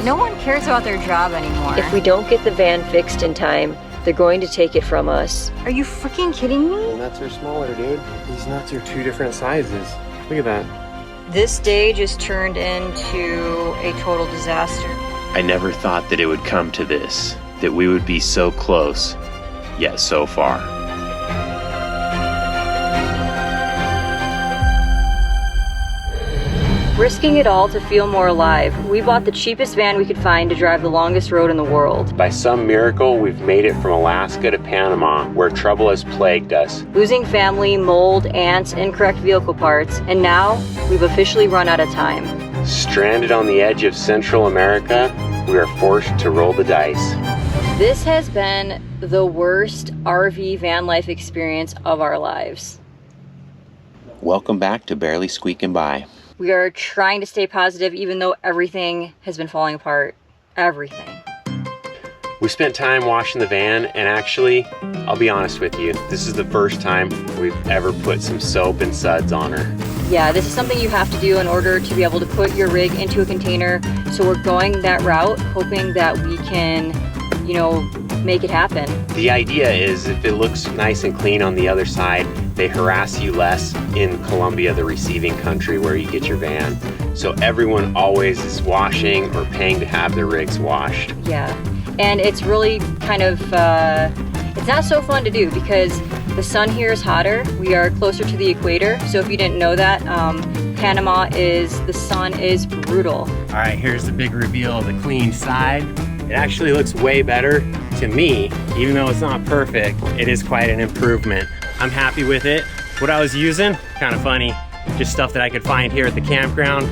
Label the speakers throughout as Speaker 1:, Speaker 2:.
Speaker 1: No one cares about their job anymore.
Speaker 2: If we don't get the van fixed in time, they're going to take it from us.
Speaker 1: Are you freaking kidding me?
Speaker 3: The nuts are smaller, dude. These nuts are 2 different sizes. Look at that.
Speaker 1: This day just turned into a total disaster.
Speaker 4: I never thought that it would come to this, that we would be so close, yet so far.
Speaker 2: Risking it all to feel more alive, we bought the cheapest van we could find to drive the longest road in the world.
Speaker 4: By some miracle, we've made it from Alaska to Panama, where trouble has plagued us.
Speaker 2: Losing family, mold, ants, incorrect vehicle parts, and now we've officially run out of time.
Speaker 4: Stranded on the edge of Central America, we are forced to roll the dice.
Speaker 2: This has been the worst RV van life experience of our lives.
Speaker 4: Welcome back to Barely Squeakin By.
Speaker 2: We are trying to stay positive even though everything has been falling apart. Everything.
Speaker 4: We spent time washing the van, and actually, I'll be honest with you, this is the first time we've ever put some soap and suds on her.
Speaker 2: Yeah, this is something you have to do in order to be able to put your rig into a container. So we're going that route, hoping that we can, you know, make it happen.
Speaker 4: The idea is if it looks nice and clean on the other side, they harass you less in Colombia, the receiving country where you get your van. So everyone always is washing or paying to have their rigs washed.
Speaker 2: Yeah, and it's really kind of, it's not so fun to do because the sun here is hotter. We are closer to the equator. So if you didn't know that, Panama the sun is brutal.
Speaker 3: All right, here's the big reveal of the clean side.
Speaker 4: It actually looks way better to me, even though it's not perfect. It is quite an improvement. I'm happy with it. What I was using, kind of funny, just stuff that I could find here at the campground.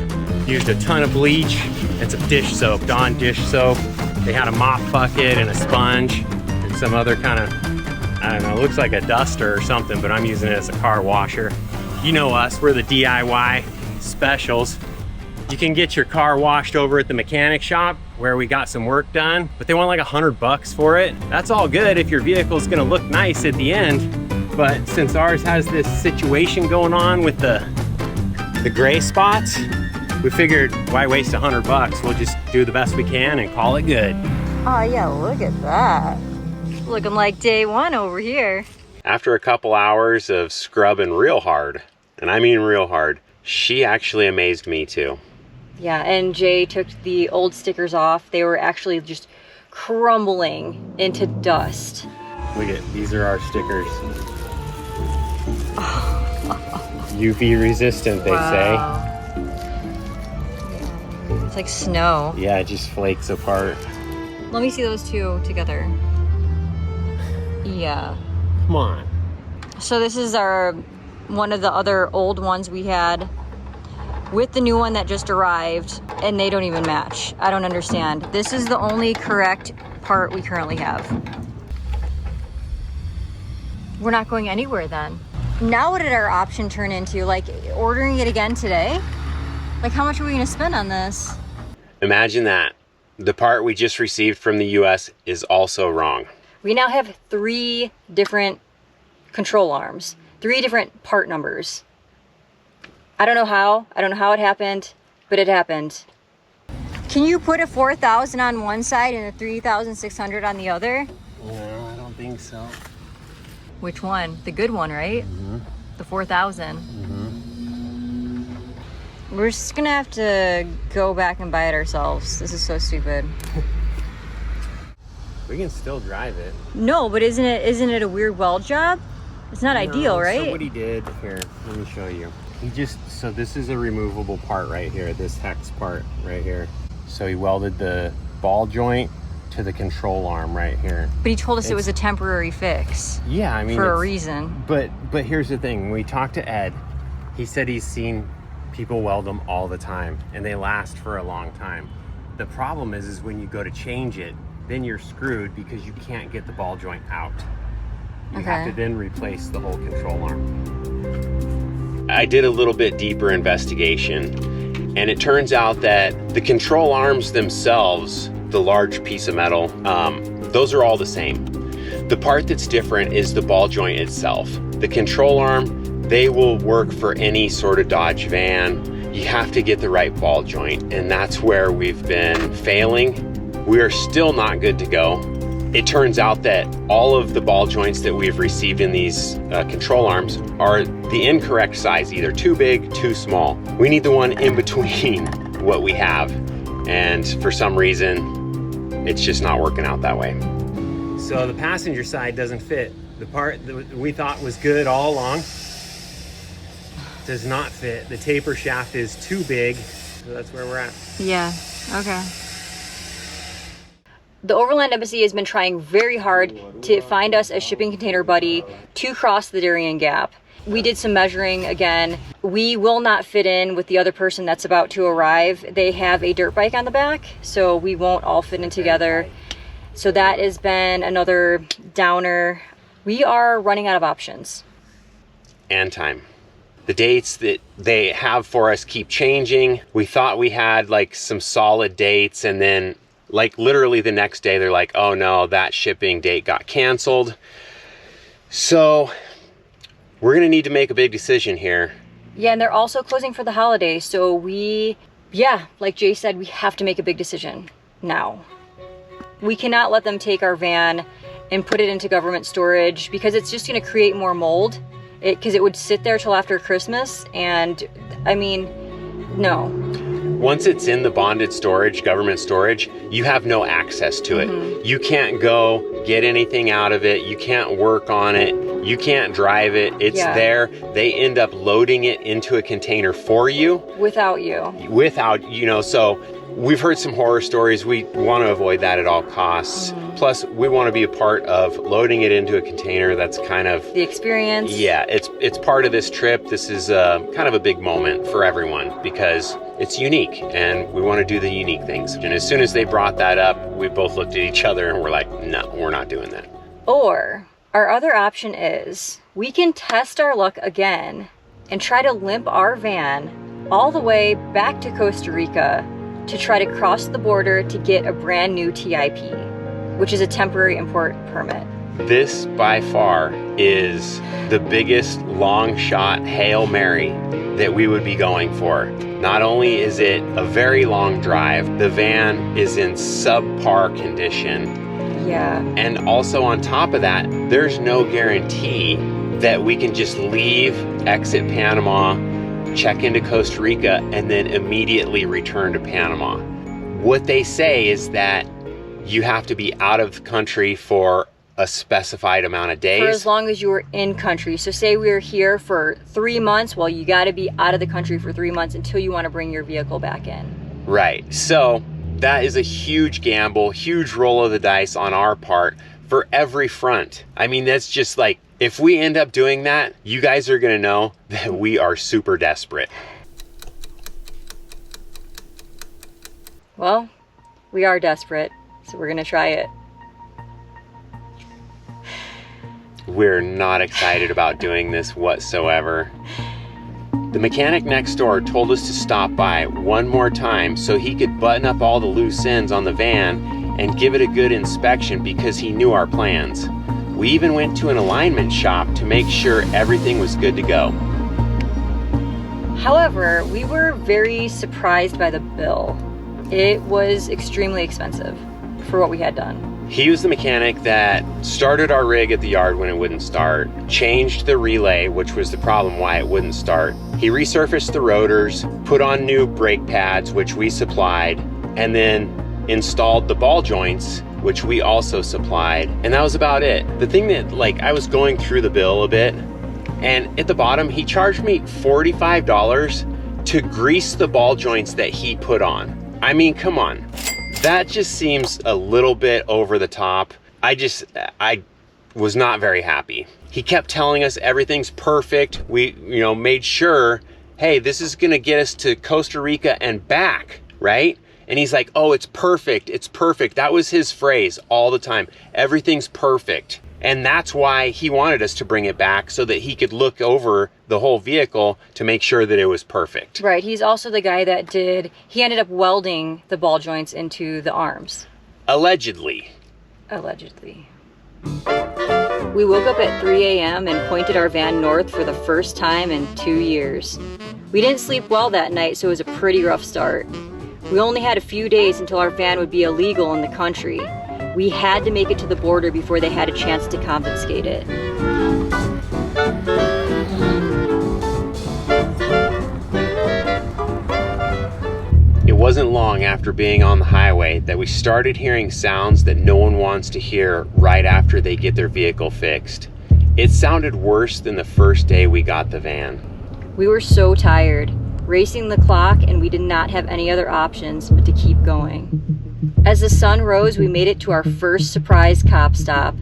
Speaker 4: Used a ton of bleach and some dish soap, Dawn dish soap. They had a mop bucket and a sponge and some other kind of, I don't know, looks like a duster or something, but I'm using it as a car washer. You know us, we're the DIY specials. You can get your car washed over at the mechanic shop where we got some work done, but they want like $100 for it. That's all good if your vehicle's gonna look nice at the end. But since ours has this situation going on with the gray spots, we figured why waste $100? We'll just do the best we can and call it good.
Speaker 1: Oh yeah, look at that. Looking like day one over here.
Speaker 4: After a couple hours of scrubbing real hard, and I mean real hard, she actually amazed me too.
Speaker 2: Yeah, and Jay took the old stickers off. They were actually just crumbling into dust.
Speaker 3: Look at, these are our stickers. UV resistant, they
Speaker 1: Wow. It's like snow.
Speaker 3: say. Yeah, it just flakes apart.
Speaker 1: Let me see those two together. Yeah.
Speaker 3: Come on.
Speaker 1: So this is one of the other old ones we had with the new one that just arrived, and they don't even match. I don't understand. This is the only correct part we currently have. We're not going anywhere then. Now what did our option turn into? Like ordering it again today? Like how much are we gonna spend on this?
Speaker 4: Imagine that. The part we just received from the US is also wrong.
Speaker 2: We now have 3 different control arms, 3 different part numbers. I don't know how it happened, but it happened. Can you put a 4,000 on one side and a 3,600 on the other?
Speaker 3: No, I don't think so.
Speaker 2: Which one? The good one, right?
Speaker 3: Mm-hmm.
Speaker 2: The 4,000.
Speaker 3: Mm-hmm.
Speaker 2: We're just gonna have to go back and buy it ourselves. This is so stupid.
Speaker 3: We can still drive it.
Speaker 2: No, but isn't it a weird weld job? It's not ideal, right?
Speaker 3: So what he did, here, let me show you. So this is a removable part right here, this hex part right here. So he welded the ball joint to the control arm right here.
Speaker 2: But he told us it was a temporary fix.
Speaker 3: Yeah, I mean,
Speaker 2: for a reason.
Speaker 3: But here's the thing, when we talked to Ed, he said he's seen people weld them all the time and they last for a long time. The problem is when you go to change it, then you're screwed because you can't get the ball joint out. You have to then replace the whole control arm.
Speaker 4: I did a little bit deeper investigation, and it turns out that the control arms themselves, the large piece of metal, those are all the same. The part that's different is the ball joint itself. The control arm, they will work for any sort of Dodge van,
Speaker 3: you have to get the right ball joint, and that's where we've been failing. We are still not good to go. It turns out that all of the ball joints that we've received in these control arms are the incorrect size, either too big, too small. We need the one in between what we have, and for some reason, it's just not working out that way.
Speaker 4: So the passenger side doesn't fit. The part that we thought was good all along does not fit. The taper shaft is too big, so that's where we're at.
Speaker 1: Yeah, okay.
Speaker 2: The Overland Embassy has been trying very hard to find us a shipping container buddy to cross the Darien Gap. We did some measuring again. We will not fit in with the other person that's about to arrive. They have a dirt bike on the back, so we won't all fit in together. So that has been another downer. We are running out of options.
Speaker 3: And time. The dates that they have for us keep changing. We thought we had like some solid dates, and then like literally the next day they're like, oh no, that shipping date got canceled. So we're gonna need to make a big decision here.
Speaker 2: Yeah, and they're also closing for the holidays. So like Jay said, we have to make a big decision now. We cannot let them take our van and put it into government storage, because it's just gonna create more mold. Because it would sit there till after Christmas, and I mean, no.
Speaker 3: Once it's in the bonded storage, government storage, you have no access to it. You can't go get anything out of it. You can't work on it. You can't drive it. It's there. They end up loading it into a container for you.
Speaker 2: Without you.
Speaker 3: So we've heard some horror stories. We want to avoid that at all costs. Plus, we want to be a part of loading it into a container. That's kind of
Speaker 2: the experience.
Speaker 3: Yeah, it's part of this trip. This is kind of a big moment for everyone because it's unique, and we want to do the unique things. And as soon as they brought that up, we both looked at each other and we're like, no, we're not doing that.
Speaker 2: Or our other option is we can test our luck again and try to limp our van all the way back to Costa Rica to try to cross the border to get a brand new TIP, which is a temporary import permit.
Speaker 3: This by far is the biggest long shot Hail Mary that we would be going for. Not only is it a very long drive, the van is in subpar condition.
Speaker 2: Yeah.
Speaker 3: And also on top of that, there's no guarantee that we can just leave, exit Panama, check into Costa Rica, and then immediately return to Panama. What they say is that you have to be out of the country for a specified amount of days.
Speaker 2: For as long as you were in country. So say we were here for 3 months, well, you got to be out of the country for 3 months until you want to bring your vehicle back in.
Speaker 3: Right. So that is a huge gamble, huge roll of the dice on our part for every front. I mean, that's just like, if we end up doing that, you guys are going to know that we are super desperate.
Speaker 2: Well, we are desperate, so we're going to try it.
Speaker 3: We're not excited about doing this whatsoever. The mechanic next door told us to stop by one more time so he could button up all the loose ends on the van and give it a good inspection because he knew our plans. We even went to an alignment shop to make sure everything was good to go.
Speaker 2: However, we were very surprised by the bill. It was extremely expensive for what we had done.
Speaker 3: He was the mechanic that started our rig at the yard when it wouldn't start, changed the relay, which was the problem why it wouldn't start. He resurfaced the rotors, put on new brake pads, which we supplied, and then installed the ball joints, which we also supplied. And that was about it. The thing that, I was going through the bill a bit, and at the bottom, he charged me $45 to grease the ball joints that he put on. I mean, come on. That just seems a little bit over the top. I was not very happy. He kept telling us everything's perfect. We, made sure, hey, this is gonna get us to Costa Rica and back, right? And he's like, oh, it's perfect, it's perfect. That was his phrase all the time. Everything's perfect. And that's why he wanted us to bring it back, so that he could look over the whole vehicle to make sure that it was perfect.
Speaker 2: Right, he's also the guy that he ended up welding the ball joints into the arms.
Speaker 3: Allegedly.
Speaker 2: Allegedly. We woke up at 3 a.m. and pointed our van north for the first time in 2 years. We didn't sleep well that night, so it was a pretty rough start. We only had a few days until our van would be illegal in the country. We had to make it to the border before they had a chance to confiscate it.
Speaker 3: It wasn't long after being on the highway that we started hearing sounds that no one wants to hear right after they get their vehicle fixed. It sounded worse than the first day we got the van.
Speaker 2: We were so tired, racing the clock, and we did not have any other options but to keep going. As the sun rose, we made it to our first surprise cop stop.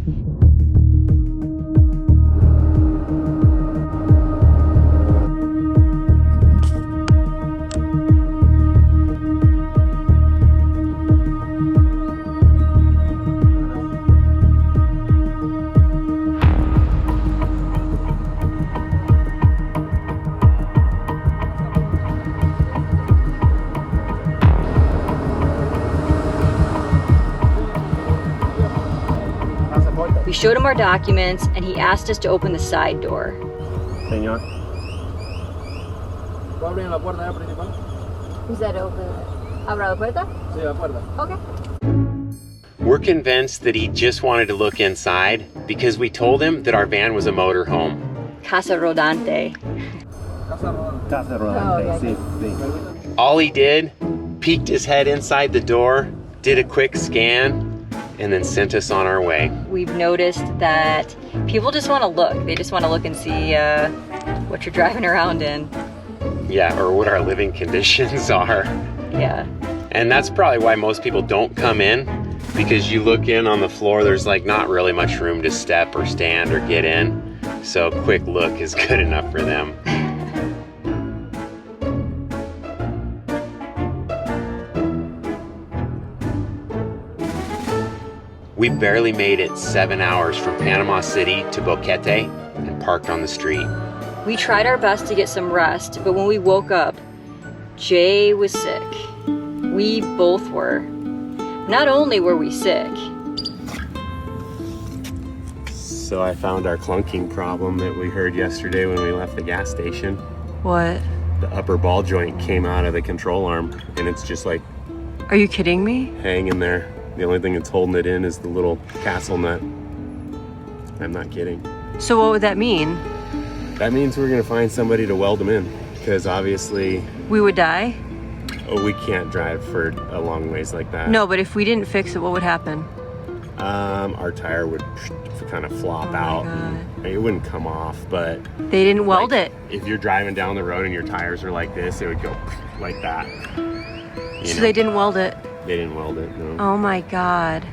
Speaker 2: We showed him our documents, and he asked us to open the side door.
Speaker 3: Señor.
Speaker 1: Is that open? ¿Abra la puerta?
Speaker 5: Sí, la puerta.
Speaker 1: Okay.
Speaker 3: We're convinced that he just wanted to look inside because we told him that our van was a motorhome.
Speaker 2: Casa Rodante.
Speaker 5: Casa Rodante, sí, sí.
Speaker 3: All he did, peeked his head inside the door, did a quick scan, and then sent us on our way.
Speaker 2: We've noticed that people just want to look. They just want to look and see what you're driving around in.
Speaker 3: Yeah, or what our living conditions are.
Speaker 2: Yeah.
Speaker 3: And that's probably why most people don't come in, because you look in on the floor, there's like not really much room to step or stand or get in. So a quick look is good enough for them. We barely made it 7 hours from Panama City to Boquete and parked on the street.
Speaker 2: We tried our best to get some rest, but when we woke up, Jay was sick. We both were. Not only were we sick.
Speaker 3: So I found our clunking problem that we heard yesterday when we left the gas station.
Speaker 1: What?
Speaker 3: The upper ball joint came out of the control arm, and it's just like
Speaker 1: Are you kidding me?
Speaker 3: hanging there. The only thing that's holding it in is the little castle nut. I'm not kidding.
Speaker 1: So what would that mean?
Speaker 3: That means we're gonna find somebody to weld them in, because obviously
Speaker 1: We would die?
Speaker 3: we can't drive for a long ways like that.
Speaker 1: No, but if we didn't fix it, what would happen?
Speaker 3: Our tire would kind of flop
Speaker 1: Oh my
Speaker 3: out.
Speaker 1: God.
Speaker 3: It wouldn't come off, but
Speaker 1: They didn't weld
Speaker 3: like,
Speaker 1: it.
Speaker 3: if you're driving down the road and your tires are like this, it would go like that. You
Speaker 1: So
Speaker 3: know?
Speaker 1: they didn't weld it.
Speaker 3: They didn't weld it, no.
Speaker 1: Oh my God.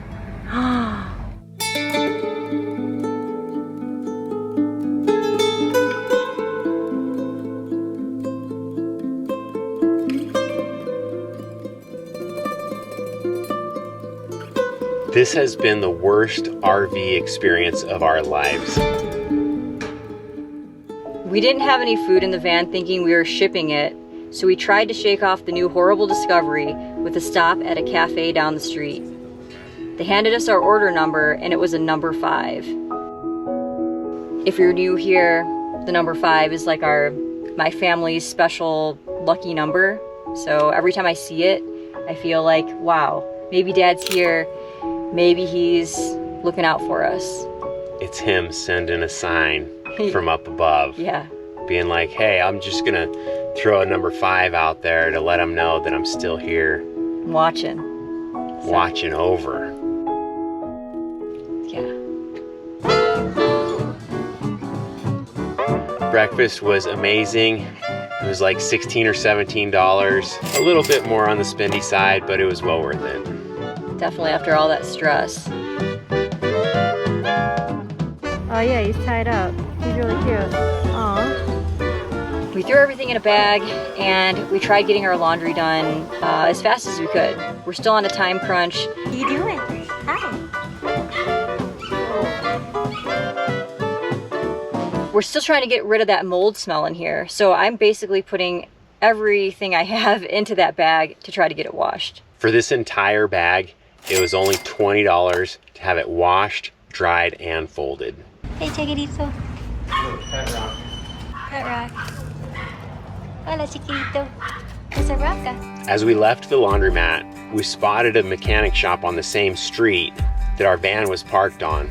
Speaker 3: This has been the worst RV experience of our lives.
Speaker 2: We didn't have any food in the van thinking we were shipping it, so we tried to shake off the new horrible discovery with a stop at a cafe down the street. They handed us our order number, and it was a number 5. If you're new here, the number 5 is like my family's special lucky number. So every time I see it, I feel like, wow, maybe Dad's here. Maybe he's looking out for us.
Speaker 3: It's him sending a sign from up above.
Speaker 2: Yeah.
Speaker 3: Being like, hey, I'm just gonna throw a number 5 out there to let them know that I'm still here.
Speaker 2: Watching.
Speaker 3: Watching over.
Speaker 2: Yeah.
Speaker 3: Breakfast was amazing. It was like $16 or $17. A little bit more on the spendy side, but it was well worth it.
Speaker 2: Definitely after all that stress.
Speaker 1: Oh yeah, he's tied up. He's really cute. Aw.
Speaker 2: We threw everything in a bag and we tried getting our laundry done as fast as we could. We're still on a time crunch.
Speaker 1: What are you doing? Hi.
Speaker 2: We're still trying to get rid of that mold smell in here. So I'm basically putting everything I have into that bag to try to get it washed.
Speaker 3: For this entire bag, it was only $20 to have it washed, dried, and folded.
Speaker 1: Hey, chiquitito.
Speaker 3: Pet rock.
Speaker 1: Pet rock. Hola, chiquito. It's a roca.
Speaker 4: As we left the laundromat, we spotted a mechanic shop on the same street that our van was parked on.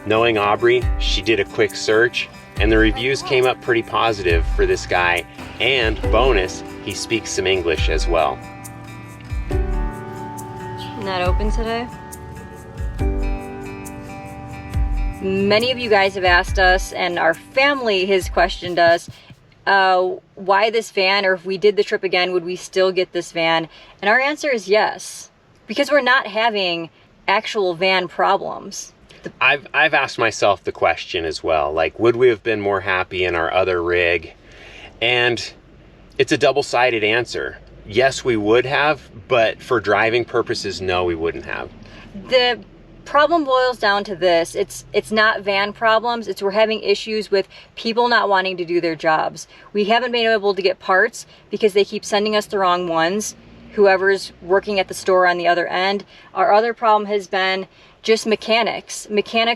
Speaker 4: Knowing AuBrey, she did a quick search, and the reviews came up pretty positive for this guy, and bonus, he speaks some English as well.
Speaker 1: Not open today? Many of you guys have asked us, and our family has questioned us, why this van, or if we did the trip again, would we still get this van? And our answer is yes, because we're not having actual van problems.
Speaker 4: I've asked myself the question as well, like, would we have been more happy in our other rig? And it's a double-sided answer. Yes, we would have, but for driving purposes, no, we wouldn't have.
Speaker 1: The problem boils down to this. It's not van problems. It's we're having issues with people not wanting to do their jobs. We haven't been able to get parts because they keep sending us the wrong ones, whoever's working at the store on the other end. Our other problem has been just mechanics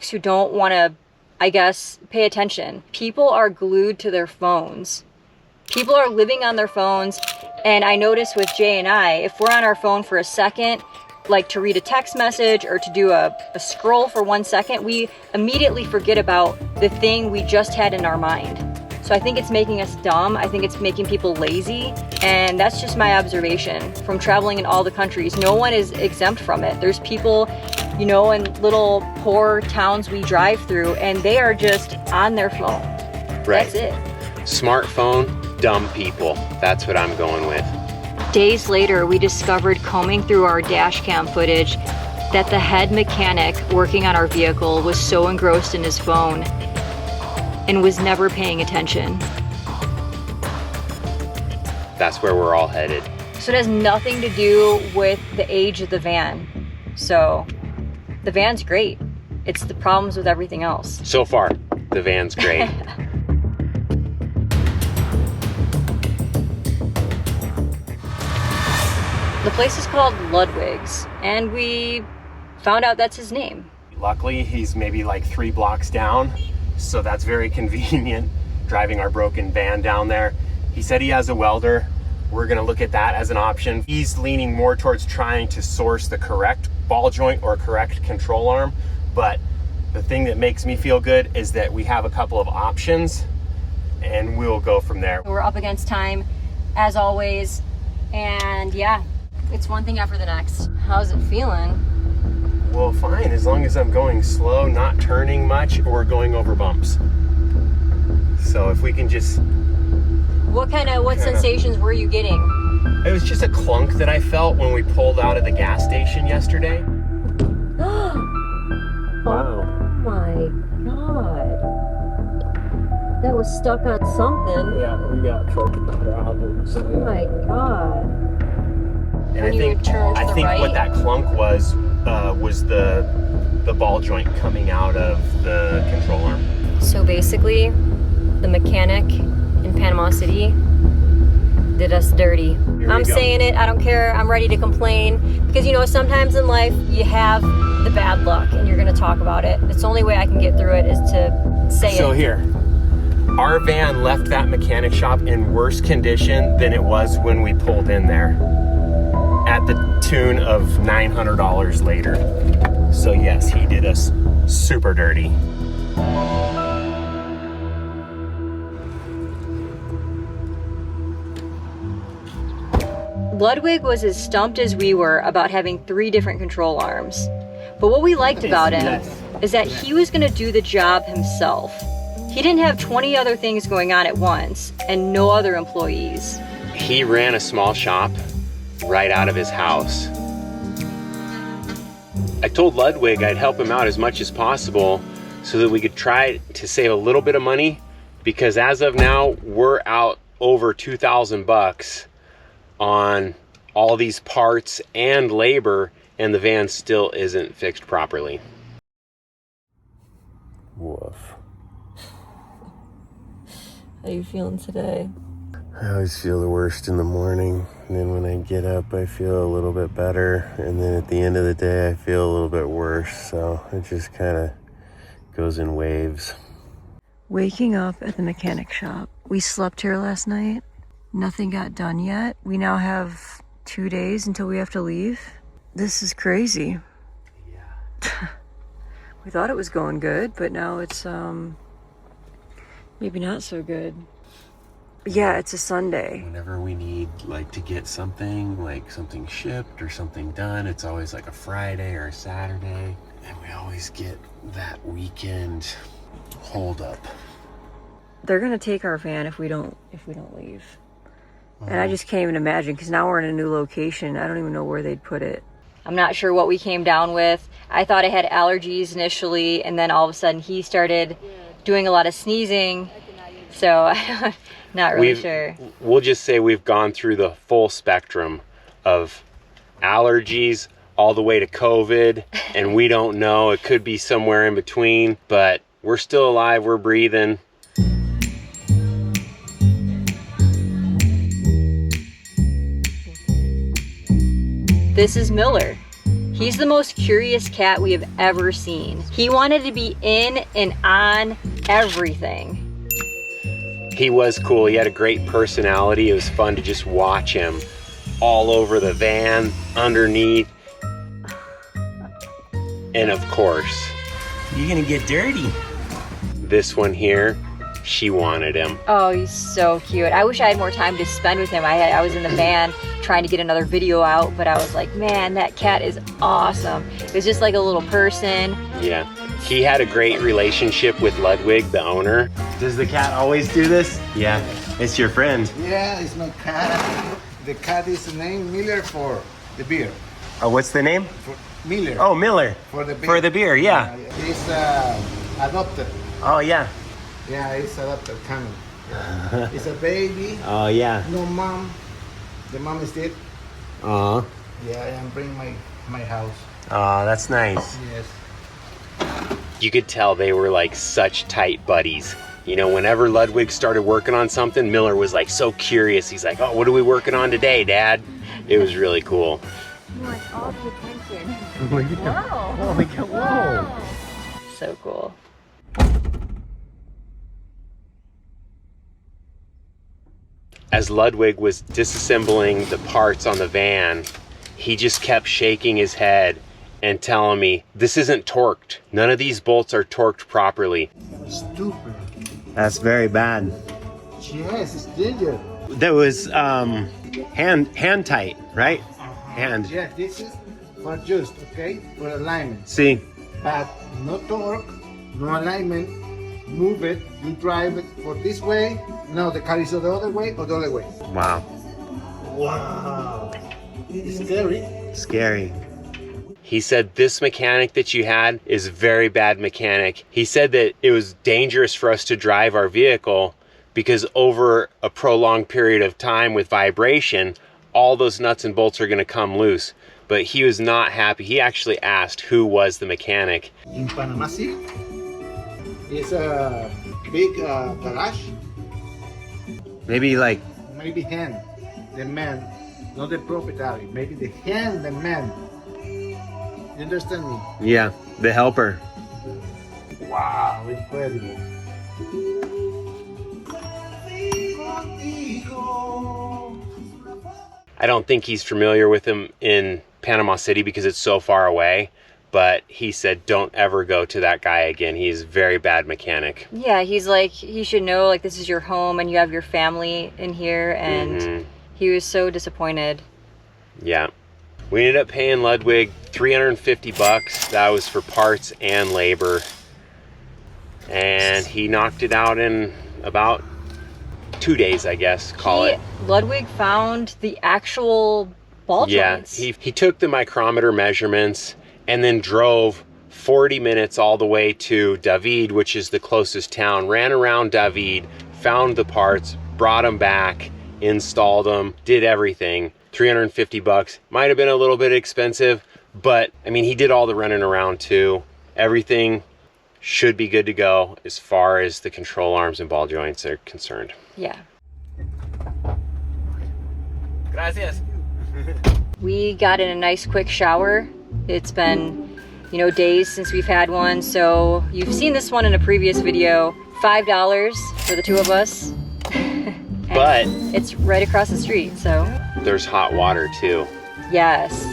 Speaker 1: who don't want to, I guess, pay attention. People are glued to their phones. People are living on their phones. And I notice with Jay and I, if we're on our phone for a second, like to read a text message or to do a scroll for 1 second, we immediately forget about the thing we just had in our mind. So I think it's making us dumb. I think it's making people lazy. And that's just my observation from traveling in all the countries. No one is exempt from it. There's people, you know, in little poor towns we drive through, and they are just on their phone.
Speaker 4: Right.
Speaker 1: That's it.
Speaker 4: Smartphone, dumb people. That's what I'm going with.
Speaker 1: Days later, we discovered combing through our dash cam footage that the head mechanic working on our vehicle was so engrossed in his phone and was never paying attention.
Speaker 4: That's where we're all headed.
Speaker 1: So it has nothing to do with the age of the van. So the van's great. It's the problems with everything else.
Speaker 4: So far, the van's great.
Speaker 1: The place is called Ludwig's, and we found out that's his name.
Speaker 3: Luckily, he's maybe like 3 blocks down, so that's very convenient, driving our broken van down there. He said he has a welder. We're gonna look at that as an option. He's leaning more towards trying to source the correct ball joint or correct control arm, but the thing that makes me feel good is that we have a couple of options, and we'll go from there.
Speaker 1: We're up against time, as always, and yeah, it's one thing after the next. How's it feeling?
Speaker 3: Well, fine, as long as I'm going slow, not turning much, or going over bumps. So if we can just...
Speaker 1: What sensations were you getting?
Speaker 3: It was just a clunk that I felt when we pulled out of the gas station yesterday.
Speaker 1: Wow. Oh my God. That was stuck on something.
Speaker 5: Yeah, we got trucking problems.
Speaker 1: Oh my God.
Speaker 3: And
Speaker 1: When you turn to
Speaker 3: I
Speaker 1: the
Speaker 3: think
Speaker 1: right?
Speaker 3: what that clunk was the ball joint coming out of the control arm.
Speaker 1: So basically, the mechanic in Panama City did us dirty. I'm saying it, I don't care, I'm ready to complain. Because you know, sometimes in life, you have the bad luck and you're gonna talk about it. It's the only way I can get through it is to say it.
Speaker 3: So here, our van left that mechanic shop in worse condition than it was when we pulled in there, at the tune of $900 later. So yes, he did us super dirty.
Speaker 1: Ludwig was as stumped as we were about having 3 different control arms. But what we liked about him is that he was gonna do the job himself. He didn't have 20 other things going on at once and no other employees.
Speaker 4: He ran a small shop right out of his house. I told Ludwig I'd help him out as much as possible so that we could try to save a little bit of money, because as of now, we're out over $2,000 on all these parts and labor, and the van still isn't fixed properly.
Speaker 3: Woof.
Speaker 1: How are you feeling today?
Speaker 3: I always feel the worst in the morning, and then when I get up I feel a little bit better, and then at the end of the day I feel a little bit worse. So it just kind of Goes in waves.
Speaker 2: Waking up at the mechanic shop. We slept here last night. Nothing got done yet. We now have 2 days until we have to leave. This is crazy. Yeah. We thought it was going good, but now it's maybe not so good. Yeah, it's a Sunday.
Speaker 3: Whenever we need like to get something, like something shipped or something done, it's always like a Friday or a Saturday. And we always get that weekend hold up.
Speaker 2: They're gonna take our van if we don't leave. And I just can't even imagine, because now we're in a new location. I don't even know where they'd put it.
Speaker 1: I'm not sure what we came down with. I thought I had allergies initially, and then all of a sudden he started doing a lot of sneezing. So I'm not really sure.
Speaker 4: We'll just say we've gone through the full spectrum of allergies all the way to COVID, and we don't know. It could be somewhere in between, but we're still alive, we're breathing.
Speaker 1: This is Miller. He's the most curious cat we have ever seen. He wanted to be in and on everything.
Speaker 4: He was cool. He had a great personality. It was fun to just watch him all over the van, underneath. And of course,
Speaker 3: You're gonna get dirty.
Speaker 4: this one here, she wanted him.
Speaker 1: Oh, he's so cute. I wish I had more time to spend with him. I was in the van trying to get another video out, but I was like, man, that cat is awesome. It was just like a little person.
Speaker 4: Yeah. He had a great relationship with Ludwig, the owner.
Speaker 3: Does the cat always do this? Yeah, it's your friend.
Speaker 6: Yeah, it's my cat. The cat is named Miller for the beer.
Speaker 3: Oh, what's the name?
Speaker 6: For Miller.
Speaker 3: Oh, Miller.
Speaker 6: For the beer.
Speaker 3: For the beer, yeah.
Speaker 6: He's adopted.
Speaker 3: Oh, yeah.
Speaker 6: Yeah, he's adopted coming. It's a baby.
Speaker 3: Oh, yeah.
Speaker 6: No mom. The mom is dead.
Speaker 3: Aw.
Speaker 6: Yeah, I am bringing my house.
Speaker 3: Aw, that's nice.
Speaker 6: Yes.
Speaker 4: You could tell they were like such tight buddies. You know, whenever Ludwig started working on something, Miller was like so curious. He's like, oh, what are we working on today, Dad? It was really cool.
Speaker 1: He wants all the attention.
Speaker 3: Whoa. Oh, my God. Whoa.
Speaker 1: So cool.
Speaker 4: As Ludwig was disassembling the parts on the van, he just kept shaking his head and telling me, this isn't torqued. None of these bolts are torqued properly.
Speaker 6: Stupid.
Speaker 3: That's very bad.
Speaker 6: Yes, it's danger.
Speaker 3: That was hand tight, right? Hand.
Speaker 6: Yeah, this is for just, okay? For alignment.
Speaker 3: See?
Speaker 6: But no torque, no alignment. Move it, you drive it for this way. Now the car is the other way or the other way.
Speaker 3: Wow.
Speaker 6: Wow. It's scary.
Speaker 3: Scary.
Speaker 4: He said this mechanic that you had is a very bad mechanic. He said that it was dangerous for us to drive our vehicle because over a prolonged period of time with vibration, all those nuts and bolts are going to come loose. But he was not happy. He actually asked who was the mechanic.
Speaker 6: In Panama City, it's a big garage.
Speaker 3: Maybe like,
Speaker 6: Maybe hand, the man, not the proprietary. Maybe the hand, the man. You understand me?
Speaker 3: yeah, the helper.
Speaker 6: Wow, incredible.
Speaker 4: I don't think he's familiar with him in Panama City because it's so far away, but he said don't ever go to that guy again. He's a very bad mechanic.
Speaker 1: Yeah, he's like, he should know, like, this is your home and you have your family in here, and he was so disappointed.
Speaker 4: Yeah. We ended up paying Ludwig $350. That was for parts and labor. And he knocked it out in about 2 days, I guess, call it.
Speaker 1: Ludwig found the actual ball joints.
Speaker 4: Yeah, he took the micrometer measurements and then drove 40 minutes all the way to David, which is the closest town, ran around David, found the parts, brought them back, installed them, did everything. $350. Might have been a little bit expensive, but I mean, he did all the running around too. Everything should be good to go as far as the control arms and ball joints are concerned.
Speaker 1: Yeah.
Speaker 3: Gracias.
Speaker 1: We got in a nice quick shower. It's been
Speaker 2: you know, days since we've had one. So you've seen this one in a previous video. $5 for the two of us.
Speaker 3: But
Speaker 2: it's right across the street, so.
Speaker 3: there's hot water too.
Speaker 2: Yes,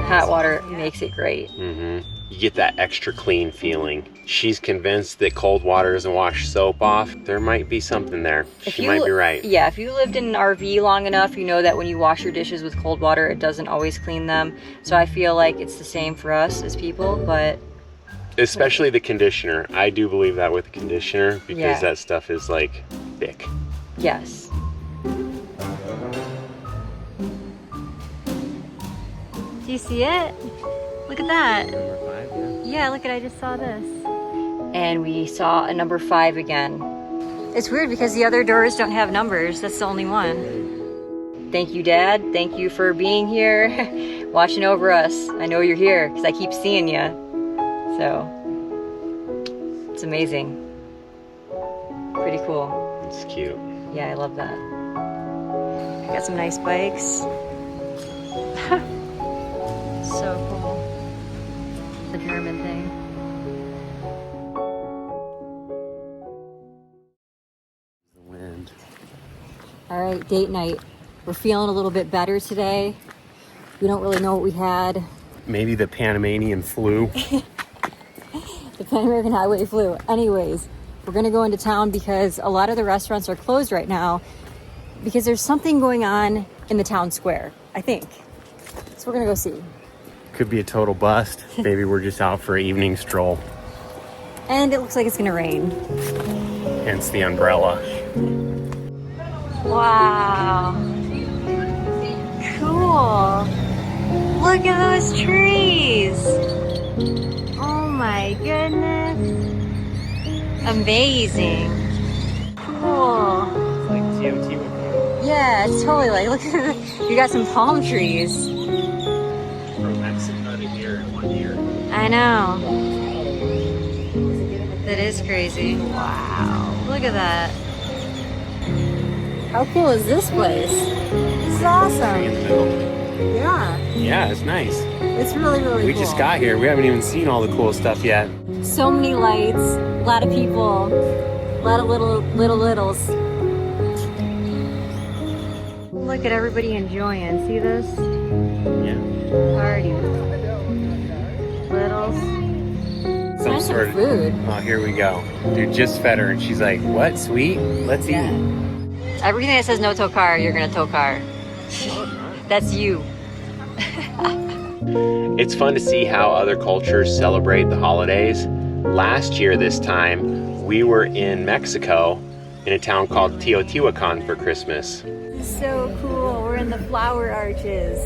Speaker 2: hot water makes it great.
Speaker 3: You get that extra clean feeling. She's convinced that cold water doesn't wash soap off. There might be something there. She might be right.
Speaker 2: Yeah, if you lived in an RV long enough, you know that when you wash your dishes with cold water, it doesn't always clean them. So I feel like it's the same for us as people, but.
Speaker 3: Especially the conditioner. I do believe that with the conditioner because that stuff is like thick.
Speaker 2: Yes. Do you see it? Look at that.
Speaker 3: Number 5,
Speaker 2: Yeah, look at, I just saw this. And we saw a number 5 again.
Speaker 1: It's weird because the other doors don't have numbers. That's the only one.
Speaker 2: Thank you, Dad. Thank you for being here, watching over us. I know you're here because I keep seeing you. So, it's amazing. Pretty cool.
Speaker 3: It's cute.
Speaker 2: Yeah, I love that.
Speaker 1: Got some nice bikes. So cool.
Speaker 2: The German thing.
Speaker 3: The wind.
Speaker 1: All right, date night. We're feeling a little bit better today. We don't really know what we had.
Speaker 3: Maybe the Panamanian flu.
Speaker 1: The Pan American Highway flu. Anyways, we're gonna go into town because a lot of the restaurants are closed right now because there's something going on in the town square, I think. So we're gonna go see.
Speaker 3: Could be a total bust. Maybe we're just out for an evening stroll.
Speaker 1: And it looks like it's gonna rain.
Speaker 3: Hence the umbrella.
Speaker 1: Wow. Cool. Look at those trees. Oh my goodness. Amazing. Cool.
Speaker 3: It's like Teotihuacan.
Speaker 1: Yeah, it's totally like, look at you got some palm trees.
Speaker 3: From Mexico to here in 1 year.
Speaker 1: I know. That is crazy. Wow. Look at that. How cool is this place? This is awesome. Yeah.
Speaker 3: Yeah, it's nice.
Speaker 1: It's really, really
Speaker 3: We
Speaker 1: cool.
Speaker 3: just got here. We haven't even seen all the cool stuff yet.
Speaker 1: So many lights, a lot of people, a lot of littles. Look at everybody enjoying. See this?
Speaker 3: Yeah.
Speaker 1: Party. Littles.
Speaker 3: Some
Speaker 1: Find
Speaker 3: sort
Speaker 1: some food.
Speaker 3: Oh, here we go. Dude just fed her and she's like, what? Sweet? Let's eat.
Speaker 1: Everything that says no tow car, you're gonna tow car. That's you.
Speaker 3: It's fun to see how other cultures celebrate the holidays. Last year, this time, we were in Mexico in a town called Teotihuacan for Christmas.
Speaker 1: So cool. We're in the flower arches.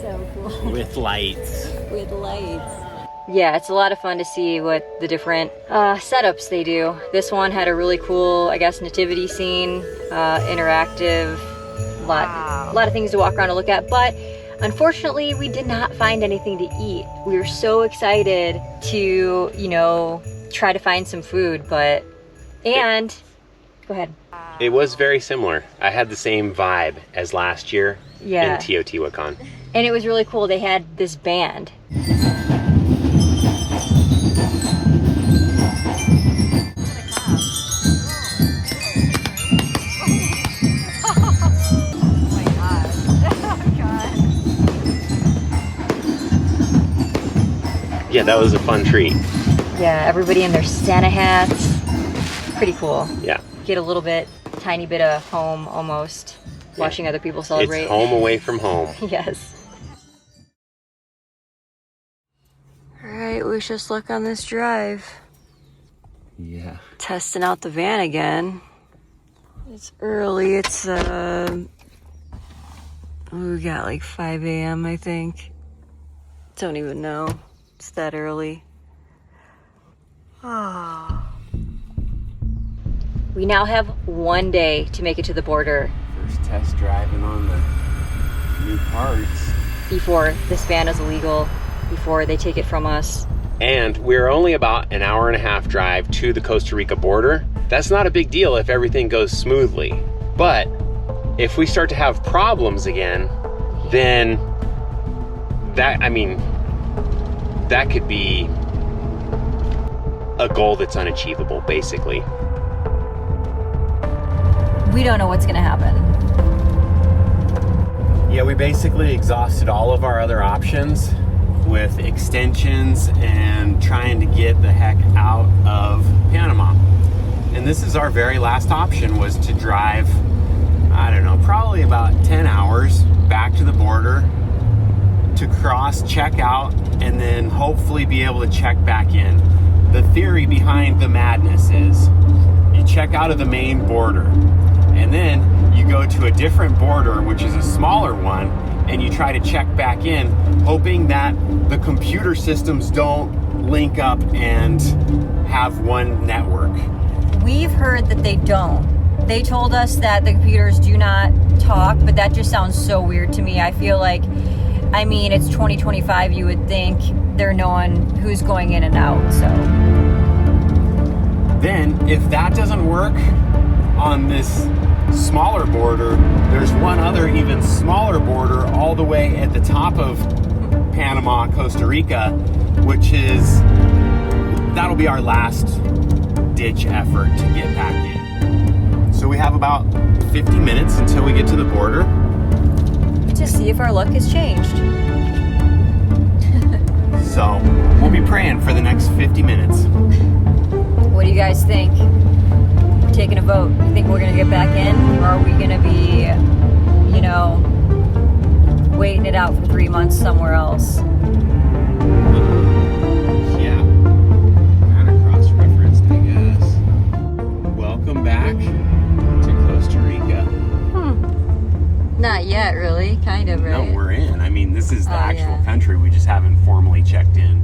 Speaker 1: So cool.
Speaker 3: With lights.
Speaker 1: With lights.
Speaker 2: Yeah, it's a lot of fun to see what the different setups they do. This one had a really cool, I guess, nativity scene, interactive, a lot of things to walk around and look at, but unfortunately, we did not find anything to eat. We were so excited to, you know, try to find some food, but, and, go ahead.
Speaker 3: It was very similar. I had the same vibe as last year
Speaker 2: Yeah.
Speaker 3: in Teotihuacan.
Speaker 2: And it was really cool. They had this band.
Speaker 3: Yeah, that was a fun treat.
Speaker 2: Yeah, everybody in their Santa hats. Pretty cool.
Speaker 3: Yeah.
Speaker 2: Get a little bit, tiny bit of home almost, watching other people celebrate.
Speaker 3: It's home away from home.
Speaker 2: Yes.
Speaker 1: All right, wish us luck on this drive.
Speaker 3: Yeah.
Speaker 1: Testing out the van again. It's early. It's we got like 5 a.m. I think. Don't even know. It's that early. Oh.
Speaker 2: We now have 1 day to make it to the border
Speaker 3: First test driving on the new parts.
Speaker 2: before this van is illegal, before they take it from us.
Speaker 3: And we're only about an hour and a half drive to the Costa Rica border. That's not a big deal if everything goes smoothly. But if we start to have problems again, then that, I mean, that could be a goal that's unachievable, basically.
Speaker 2: We don't know what's gonna happen.
Speaker 3: Yeah, we basically exhausted all of our other options with extensions and trying to get the heck out of Panama. And this is our very last option, was to drive, I don't know, probably about 10 hours back to the border to cross, check out, and then hopefully be able to check back in. The theory behind the madness is you check out of the main border and then you go to a different border, which is a smaller one, and you try to check back in, hoping that the computer systems don't link up and have one network.
Speaker 2: We've heard that they don't. They told us that the computers do not talk, but that just sounds so weird to me. I feel like, I mean, it's 2025, you would think they're knowing who's going in and out, so.
Speaker 3: Then, if that doesn't work on this smaller border, there's one other even smaller border all the way at the top of Panama, Costa Rica, which is, that'll be our last ditch effort to get back in. So we have about 50 minutes until we get to the border.
Speaker 2: To see if our luck has changed.
Speaker 3: So we'll be praying for the next 50 minutes.
Speaker 2: What do you guys think? We're taking a vote. You think we're gonna get back in, or are we gonna be, you know, waiting it out for 3 months somewhere else?
Speaker 3: Yeah, kind of cross-referenced, I guess. Welcome back to Costa Rica.
Speaker 2: Not yet, really. Kind of, right?
Speaker 3: No, we're in. I mean, this is the actual
Speaker 2: yeah.
Speaker 3: country. We just haven't formally checked in.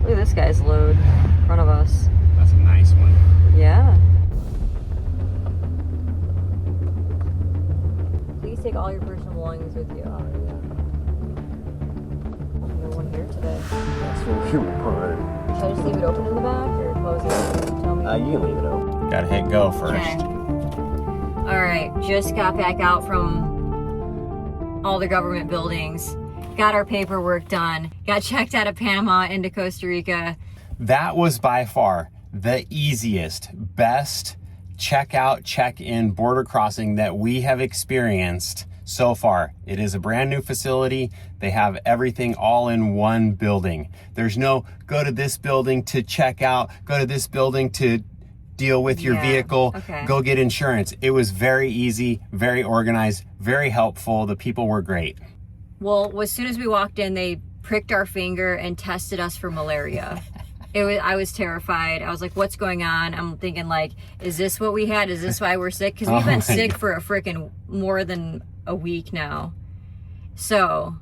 Speaker 2: Look at this guy's load in front of us.
Speaker 3: That's a nice one.
Speaker 2: Yeah. Please take all your personal belongings with you. Oh, yeah. No one here today.
Speaker 3: That's what we want.
Speaker 2: Should I just leave it open in the back or close it? You tell me.
Speaker 3: You can leave it open. Gotta hit go first.
Speaker 2: Okay. All right, just got back out from all the government buildings, got our paperwork done, got checked out of Panama into Costa Rica.
Speaker 3: That was by far the easiest, best check-out, check-in border crossing that we have experienced so far. It is a brand new facility. They have everything all in one building. There's no go to this building to check out, go to this building to deal with your vehicle, go get insurance. It was very easy, very organized, very helpful. The people were great.
Speaker 2: Well, as soon as we walked in, they pricked our finger and tested us for malaria. I was terrified. I was like, what's going on? I'm thinking like, is this what we had? Is this why we're sick? Because we've been sick for a freaking more than a week now. So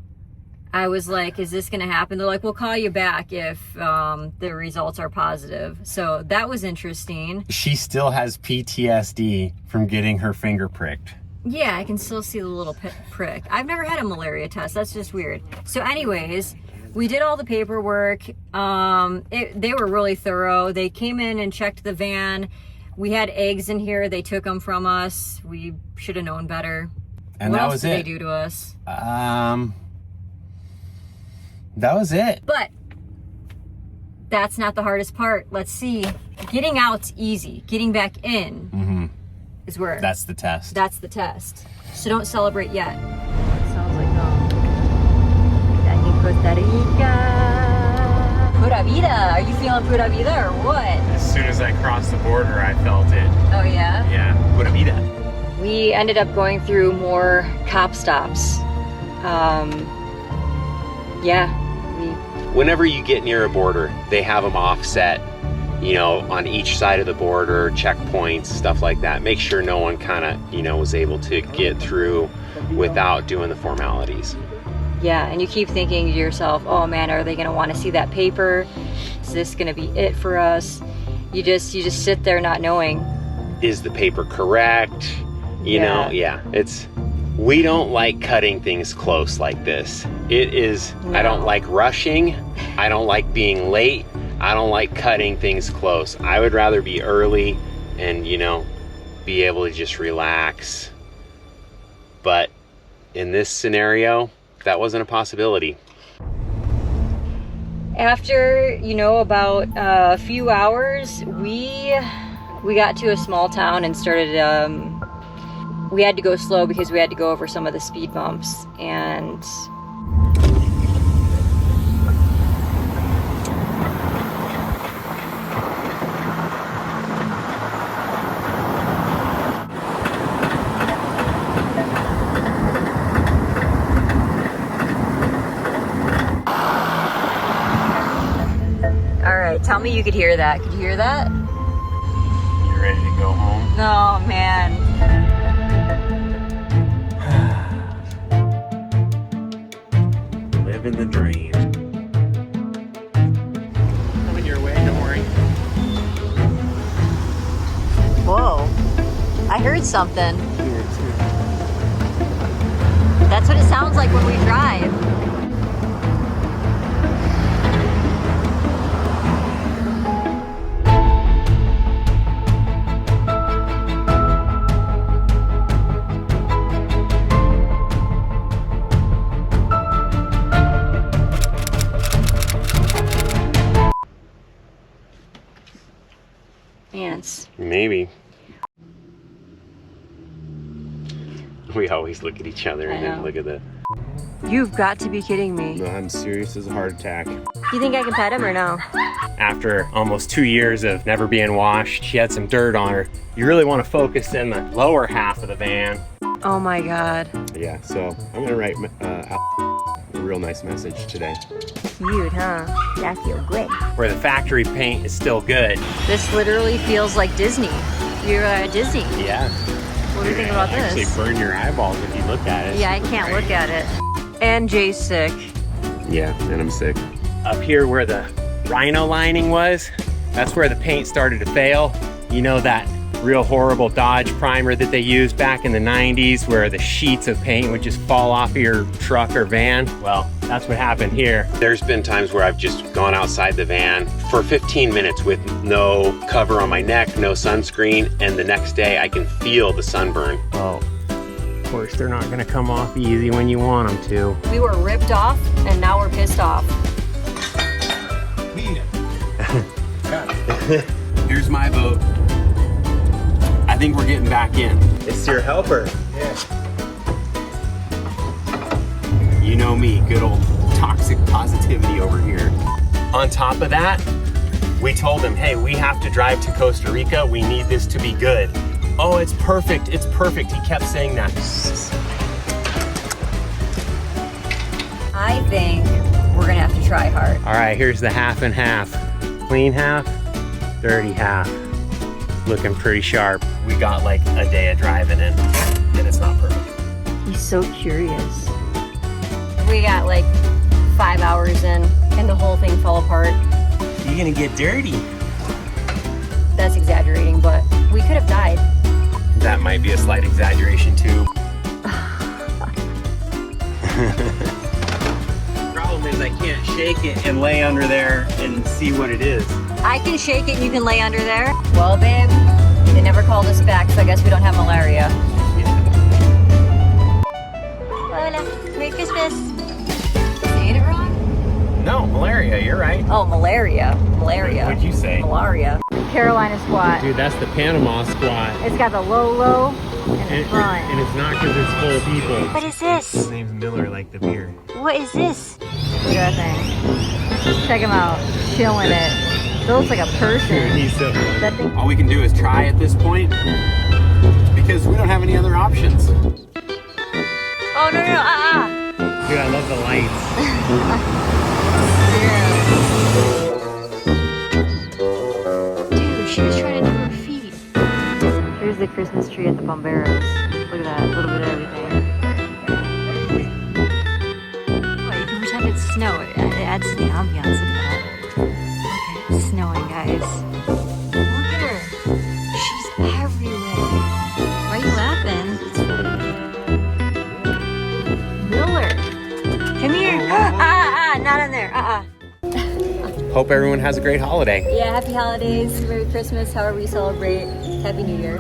Speaker 2: I was like, is this going to happen? They're like, we'll call you back if the results are positive. So that was interesting.
Speaker 3: She still has PTSD from getting her finger pricked.
Speaker 2: Yeah, I can still see the little prick. I've never had a malaria test. That's just weird. So anyways, we did all the paperwork. They were really thorough. They came in and checked the van. We had eggs in here. They took them from us. We should have known better.
Speaker 3: And
Speaker 2: what
Speaker 3: that
Speaker 2: else
Speaker 3: was
Speaker 2: did
Speaker 3: it.
Speaker 2: they do to us?
Speaker 3: That was it.
Speaker 2: But that's not the hardest part. Let's see. Getting out's easy. Getting back in is where...
Speaker 3: That's the test.
Speaker 2: That's the test. So don't celebrate yet. Sounds like no. Back in Costa Rica. Pura vida. Are you feeling pura vida or what?
Speaker 3: As soon as I crossed the border, I felt it.
Speaker 2: Oh yeah?
Speaker 3: Yeah, pura vida.
Speaker 2: We ended up going through more cop stops.
Speaker 3: Whenever you get near a border, they have them offset, you know, on each side of the border, checkpoints, stuff like that. Make sure no one kind of, you know, was able to get through without doing the formalities.
Speaker 2: Yeah, and you keep thinking to yourself, oh man, are they gonna want to see that paper? Is this gonna be it for us? You just sit there not knowing.
Speaker 3: Is the paper correct? You know, we don't like cutting things close like this. It is, no. I don't like rushing. I don't like being late. I don't like cutting things close. I would rather be early and, you know, be able to just relax. But in this scenario, that wasn't a possibility.
Speaker 2: After, you know, about a few hours, we got to a small town and started, we had to go slow because we had to go over some of the speed bumps, and tell me you could hear that. Could you hear that?
Speaker 3: You ready to go home?
Speaker 2: Oh, man.
Speaker 3: Living the dream. Coming your way, don't worry.
Speaker 2: Whoa. I heard something.
Speaker 3: Here too.
Speaker 2: That's what it sounds like when we drive. Ants.
Speaker 3: Maybe. We always look at each other and then look at the...
Speaker 2: You've got to be kidding me.
Speaker 3: No, I'm serious as a heart attack.
Speaker 2: You think I can pet him or no?
Speaker 4: After almost 2 years of never being washed, she had some dirt on her. You really want to focus in the lower half of the van.
Speaker 2: Oh my God.
Speaker 3: Yeah, so I'm gonna write a real nice message today.
Speaker 2: Cute, huh? That feels great.
Speaker 4: Where the factory paint is still good.
Speaker 2: This literally feels like Disney. You're at Disney.
Speaker 3: Yeah.
Speaker 2: What do you think about this?
Speaker 3: Actually burn your eyeballs if you look at it.
Speaker 2: Yeah, I can't look at it. And Jay's sick.
Speaker 3: Yeah, and I'm sick.
Speaker 4: Up here where the rhino lining was, that's where the paint started to fail. You know that real horrible Dodge primer that they used back in the 90s where the sheets of paint would just fall off of your truck or van? Well, that's what happened here.
Speaker 3: There's been times where I've just gone outside the van for 15 minutes with no cover on my neck, no sunscreen, and the next day I can feel the sunburn.
Speaker 4: Oh, of course they're not gonna come off easy when you want them to.
Speaker 2: We were ripped off and now we're pissed off.
Speaker 3: Here's my boat. I think we're getting back in.
Speaker 4: It's your helper.
Speaker 3: Yeah. You know me, good old toxic positivity over here.
Speaker 4: On top of that, we told him, hey, we have to drive to Costa Rica. We need this to be good. Oh, it's perfect, it's perfect. He kept saying that.
Speaker 2: I think we're gonna have to try hard.
Speaker 4: All right, here's the half and half. Clean half, dirty half. Looking pretty sharp. We got like a day of driving in, and it's not perfect.
Speaker 2: He's so curious. We got like 5 hours in and the whole thing fell apart.
Speaker 4: You're gonna get dirty.
Speaker 2: That's exaggerating, but we could have died.
Speaker 4: That might be a slight exaggeration too. Problem is I can't shake it and lay under there and see what it is.
Speaker 2: I can shake it and you can lay under there. Well, babe, they never called us back, so I guess we don't have malaria. Hola, Merry Christmas. Saying it wrong?
Speaker 4: No, malaria, you're right.
Speaker 2: Oh, malaria. Malaria.
Speaker 4: What'd you say?
Speaker 2: Malaria. Carolina squat.
Speaker 4: Dude, that's the Panama squat.
Speaker 2: It's got the low and the front.
Speaker 4: And it's not because it's full of people.
Speaker 2: What is this?
Speaker 4: His name's Miller, like the beer.
Speaker 2: What is this? Look at that thing. Check him out. Chilling it. It looks like a person.
Speaker 4: He's so fun.
Speaker 2: That thing.
Speaker 3: All we can do is try at this point because we don't have any other options.
Speaker 2: Oh, no.
Speaker 4: Dude, I love the lights.
Speaker 2: Dude, she was trying to do her feet. Here's the Christmas tree at the Bomberos. Look at that, a little bit of everything. Oh, you can pretend it's snow. It adds to the ambiance. Look at that. Okay, it's snowing, guys. Look at her. She's everywhere. Why are you laughing? Miller, come here. Not in there.
Speaker 4: Hope everyone has a great holiday.
Speaker 2: Yeah, happy holidays, Merry Christmas, however you celebrate. Happy New Year.